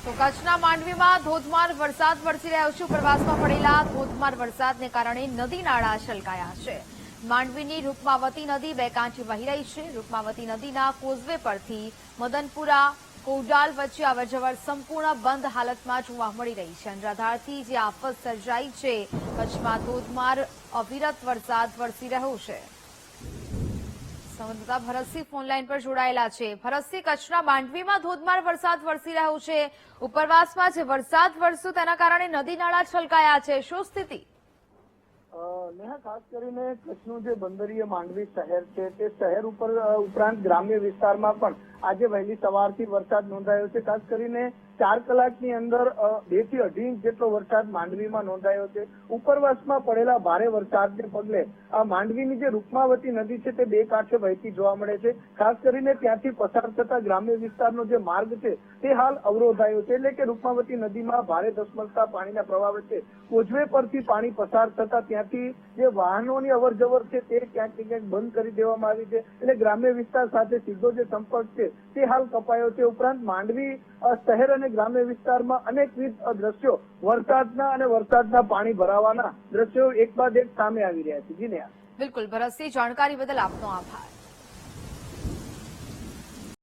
તો કચ્છના માંડવીમાં ધોધમાર વરસાદ વરસી રહ્યો છે। ઉપરવાસમાં પડેલા ધોધમાર વરસાદને કારણે નદી નાળા છલકાયા છે। માંડવીની રૂકમાવતી નદી બે કાંઠે વહી રહી છે। રૂકમાવતી નદીના કોઝવે પરથી મદનપુરા કોડાલ વચ્ચે અવરજવર સંપૂર્ણ બંધ હાલતમાં જોવા મળી રહી છે। અનરાધારથી જે આફત સર્જાઈ છે, કચ્છમાં ધોધમાર અવિરત વરસાદ વરસી રહ્યો છે। સંવાદદાતા ભરતસિંહ ફોનલાઈન પર જોડાયેલા છે। ભરતસિંહ, કચ્છના માંડવીમાં ધોધમાર વરસાદ વરસી રહ્યો છે। ઉપરવાસમાં જે વરસાદ વરસ્યો તેના કારણે નદી નાળા છલકાયા છે, શું સ્થિતિ? નેહા, ખાસ કરીને કચ્છનું જે બંદરીય માંડવી શહેર છે તે શહેર ઉપરાંત ગ્રામ્ય વિસ્તારમાં પણ આજે વહેલી સવારથી વરસાદ નોંધાયો છે। ખાસ કરીને 4 કલાકની અંદર 2 થી 2.5 ઇંચ જેટલો વરસાદ માંડવીમાં નોંધાયો છે। ઉપરવાસમાં પડેલા ભારે વરસાદને પગલે આ માંડવીની જે રૂકમાવતી નદી છે તે બે કાંઠે વહેતી જોવા મળે છે। ખાસ કરીને ત્યાંથી પસાર થતા ગ્રામ્ય વિસ્તારનો જે માર્ગ છે તે હાલ અવરોધાયો છે। એટલે કે રૂકમાવતી નદીમાં ભારે ધસમસતા પાણીના પ્રવાહ વચ્ચે કોઝવે પરથી પાણી પસાર થતા ત્યાંથી જે વાહનોની અવરજવર છે તે ક્યાંક ને ક્યાંક બંધ કરી દેવામાં આવી છે। એટલે ગ્રામ્ય વિસ્તાર સાથે સીધો જે સંપર્ક છે તે હાલ કપાયો છે। ઉપરાંત માંડવી શહેર અને ગ્રામ્ય વિસ્તારમાં અનેકવિધ દ્રશ્યો વરસાદના પાણી ભરાવાના દ્રશ્યો એક બાદ એક સામે આવી રહ્યા છે। જી નેહા। બિલકુલ ભરતસિંહ, જાણકારી બદલ આપનો આભાર।